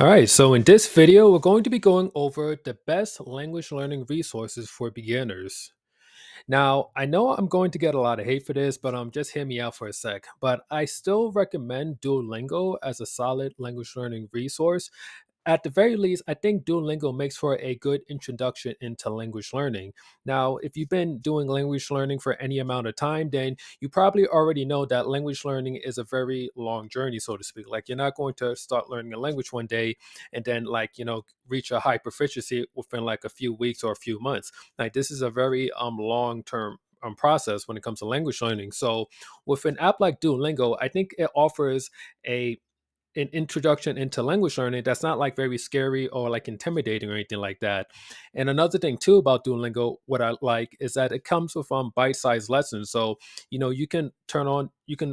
All right, so in this video, we're going to be going over the best language learning resources for beginners. Now, I know I'm going to get a lot of hate for this, but just hear me out for a sec. But I still recommend Duolingo as a solid language learning resource. At the very least, I think Duolingo makes for a good introduction into language learning. Now, if you've been doing language learning for any amount of time, then you probably already know that language learning is a very long journey, so to speak. Like, you're not going to start learning a language one day and then, reach a high proficiency within like a few weeks or a few months. Like, this is a very long term process when it comes to language learning. So, with an app like Duolingo, I think it offers a an introduction into language learning that's not like very scary or like intimidating or anything like that. And another thing too about Duolingo, what I like is that it comes with bite-sized lessons. So you can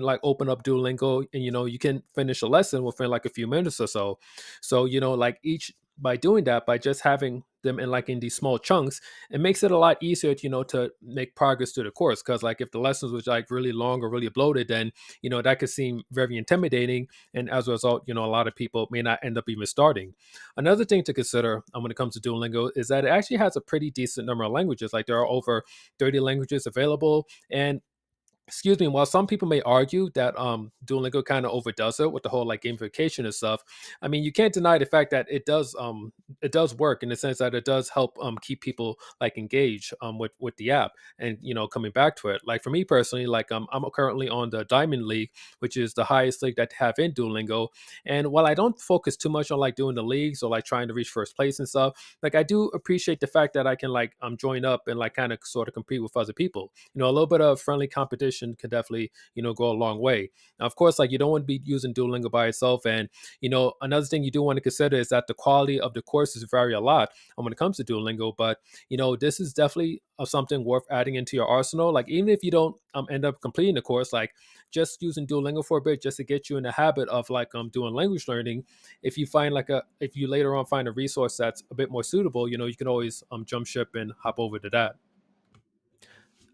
like open up Duolingo and you can finish a lesson within like a few minutes or so. So like each by doing that, by just having them in these small chunks, it makes it a lot easier to make progress to the course. Because like if the lessons was like really long or really bloated, then that could seem very intimidating, and as a result, a lot of people may not end up even starting. Another thing to consider when it comes to Duolingo is that it actually has a pretty decent number of languages. Like there are over 30 languages available, and excuse me, while some people may argue that Duolingo kind of overdoes it with the whole like gamification and stuff, I mean you can't deny the fact that it does work in the sense that it does help keep people like engaged with the app and coming back to it. Like for me personally, like I'm currently on the Diamond League, which is the highest league that they have in Duolingo. And while I don't focus too much on like doing the leagues or like trying to reach first place and stuff, like I do appreciate the fact that I can like join up and like kind of sort of compete with other people. A little bit of friendly competition can definitely go a long way. Now of course, like you don't want to be using Duolingo by itself. And another thing you do want to consider is that the quality of the courses vary a lot when it comes to Duolingo. But this is definitely something worth adding into your arsenal. Like even if you don't end up completing the course, like just using Duolingo for a bit just to get you in the habit of like doing language learning. If you later on find a resource that's a bit more suitable, you can always jump ship and hop over to that.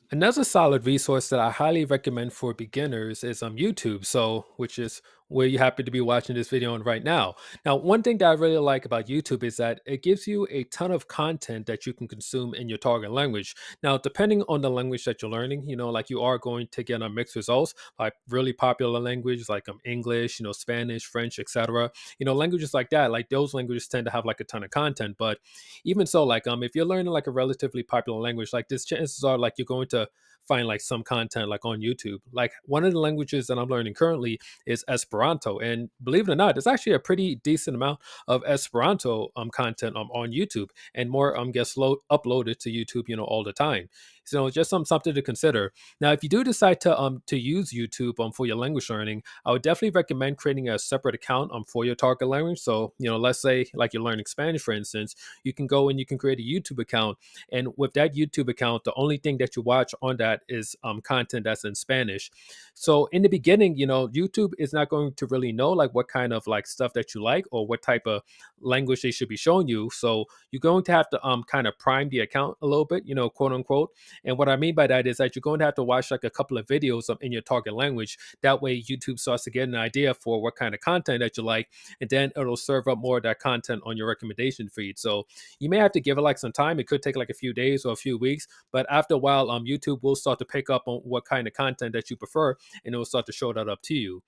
Another solid resource that I highly recommend for beginners is YouTube. So, which is where you happen to be watching this video on right now. Now, one thing that I really like about YouTube is that it gives you a ton of content that you can consume in your target language. Now, depending on the language that you're learning, like you are going to get mixed results, like really popular languages like English, Spanish, French, etc. Languages like that, like those languages tend to have like a ton of content. But even so, like if you're learning like a relatively popular language, like this, chances are like you're going to find like some content like on YouTube. Like one of the languages that I'm learning currently is Esperanto, and believe it or not, there's actually a pretty decent amount of Esperanto content on YouTube, and more gets uploaded to YouTube, all the time. So just something to consider. Now, if you do decide to use YouTube for your language learning, I would definitely recommend creating a separate account for your target language. So let's say like you're learning Spanish, for instance, you can go and you can create a YouTube account, and with that YouTube account, the only thing that you watch on that is content that's in Spanish. So in the beginning, YouTube is not going to really know like what kind of like stuff that you like or what type of language they should be showing you. So you're going to have to kind of prime the account a little bit, quote unquote. And what I mean by that is that you're going to have to watch like a couple of videos in your target language. That way YouTube starts to get an idea for what kind of content that you like, and then it'll serve up more of that content on your recommendation feed. So you may have to give it like some time. It could take like a few days or a few weeks, but after a while, YouTube will start to pick up on what kind of content that you prefer, and it will start to show that up to you.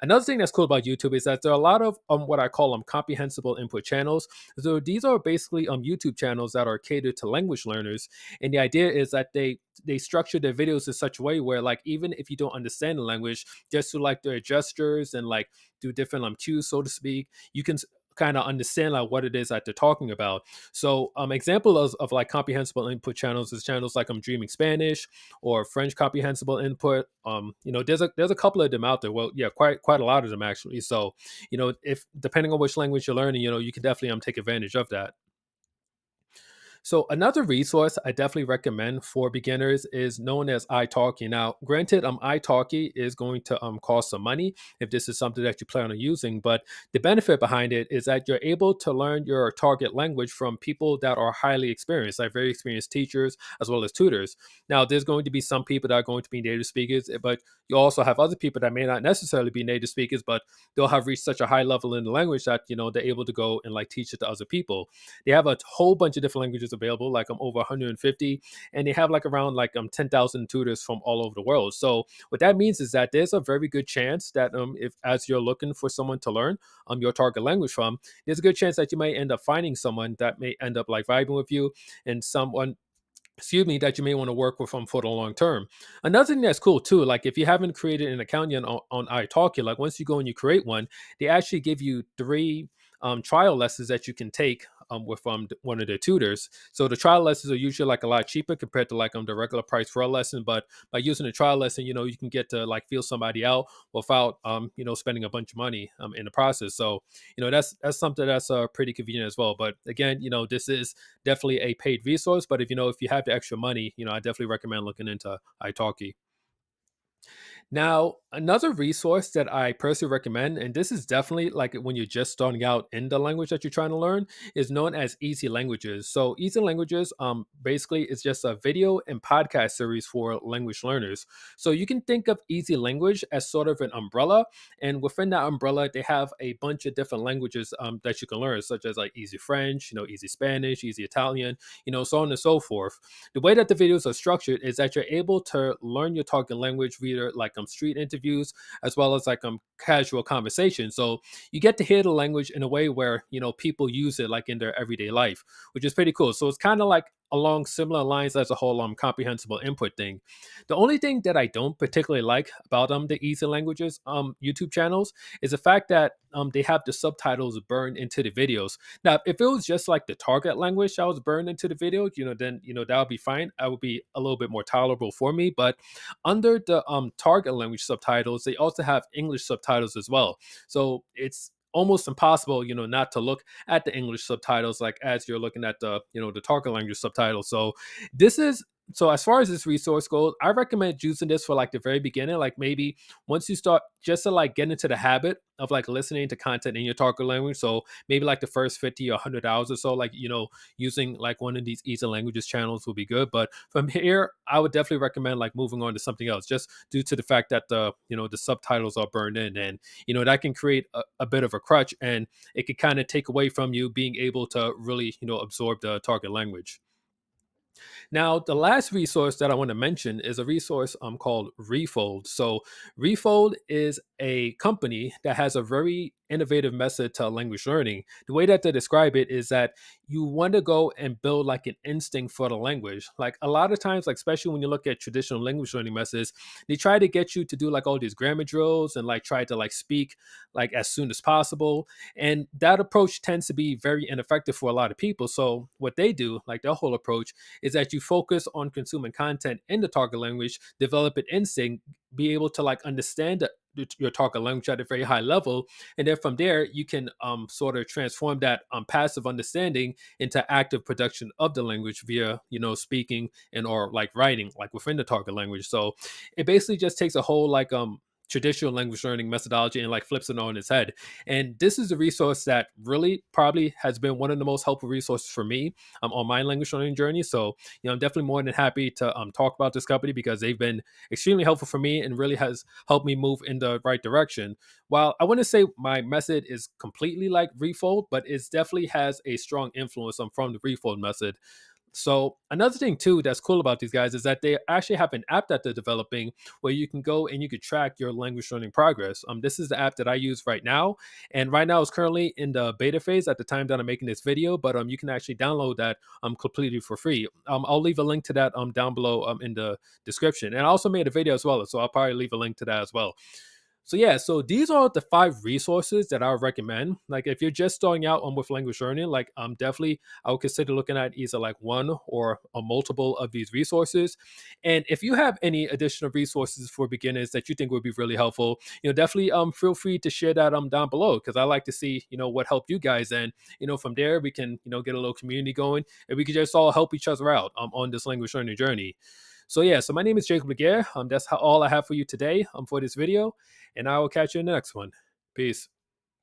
Another thing that's cool about YouTube is that there are a lot of what I call comprehensible input channels. So these are basically YouTube channels that are catered to language learners, and the idea is that they structure their videos in such a way where like even if you don't understand the language, just to like their gestures and like do different cues, so to speak, you can kind of understand like what it is that they're talking about. So example of like comprehensible input channels is channels like Dreaming Spanish or French comprehensible input. There's a couple of them out there. Well, yeah, quite a lot of them actually. So if depending on which language you're learning, you can definitely take advantage of that. So another resource I definitely recommend for beginners is known as italki. Now, granted, italki is going to cost some money if this is something that you plan on using, but the benefit behind it is that you're able to learn your target language from people that are highly experienced, like very experienced teachers as well as tutors. Now, there's going to be some people that are going to be native speakers, but you also have other people that may not necessarily be native speakers, but they'll have reached such a high level in the language that they're able to go and like teach it to other people. They have a whole bunch of different languages available, like over 150, and they have like around like 10,000 tutors from all over the world. So what that means is that there's a very good chance that if as you're looking for someone to learn your target language from, there's a good chance that you may end up finding someone that may end up like vibing with you, and someone, excuse me, that you may want to work with them for the long term. Another thing that's cool too, like if you haven't created an account yet on italki, like once you go and you create one, they actually give you three trial lessons that you can take with one of the tutors. So the trial lessons are usually like a lot cheaper compared to like the regular price for a lesson, but by using a trial lesson, you can get to like feel somebody out without spending a bunch of money in the process. So that's something that's pretty convenient as well. But again, this is definitely a paid resource. But if you have the extra money, I definitely recommend looking into italki. Now, another resource that I personally recommend, and this is definitely like when you're just starting out in the language that you're trying to learn, is known as Easy Languages. So, Easy Languages, basically, is just a video and podcast series for language learners. So, you can think of Easy Language as sort of an umbrella, and within that umbrella, they have a bunch of different languages that you can learn, such as like Easy French, Easy Spanish, Easy Italian, so on and so forth. The way that the videos are structured is that you're able to learn your target language via like street interviews as well as like casual conversation. So you get to hear the language in a way where people use it like in their everyday life, which is pretty cool. So it's kind of like along similar lines as a whole comprehensible input thing. The only thing that I don't particularly like about the Easy Languages YouTube channels is the fact that they have the subtitles burned into the videos. Now, if it was just like the target language that was burned into the video, then that would be fine. That would be a little bit more tolerable for me. But under the target language subtitles, they also have English subtitles as well. So it's almost impossible, not to look at the English subtitles like as you're looking at the target language subtitles. So this is so as far as this resource goes, I recommend using this for like the very beginning, like maybe once you start just to like get into the habit of like listening to content in your target language. So maybe like the first 50 or 100 hours or so, like using like one of these Easy Languages channels will be good. But from here, I would definitely recommend like moving on to something else, just due to the fact that the subtitles are burned in, and that can create a bit of a crutch, and it could kind of take away from you being able to really absorb the target language. Now, the last resource that I want to mention is a resource called Refold. So, Refold is a company that has a very innovative method to language learning. The way that they describe it is that you want to go and build like an instinct for the language. Like a lot of times, like especially when you look at traditional language learning methods, they try to get you to do like all these grammar drills and like try to like speak like as soon as possible. And that approach tends to be very ineffective for a lot of people. So what they do, like their whole approach, is that you focus on consuming content in the target language, develop an instinct, be able to like understand your target language at a very high level, and then from there you can sort of transform that passive understanding into active production of the language via speaking and or like writing like within the target language. So it basically just takes a whole like traditional language learning methodology and like flips it on its head. And this is a resource that really probably has been one of the most helpful resources for me on my language learning journey. So I'm definitely more than happy to talk about this company because they've been extremely helpful for me and really has helped me move in the right direction. While I wouldn't say my method is completely like Refold, but it definitely has a strong influence from the Refold method. So another thing too that's cool about these guys is that they actually have an app that they're developing where you can go and you can track your language learning progress. This is the app that I use right now, and right now it's currently in the beta phase at the time that I'm making this video. But you can actually download that completely for free. I'll leave a link to that down below in the description, and I also made a video as well, so I'll probably leave a link to that as well. So yeah, so these are the five resources that I would recommend. Like if you're just starting out on with language learning, like definitely I would consider looking at either like one or a multiple of these resources. And if you have any additional resources for beginners that you think would be really helpful, definitely feel free to share that down below because I like to see what helped you guys. And from there we can get a little community going and we can just all help each other out on this language learning journey. So yeah, so my name is Jacob Laguerre. That's all I have for you today for this video, and I will catch you in the next one. Peace.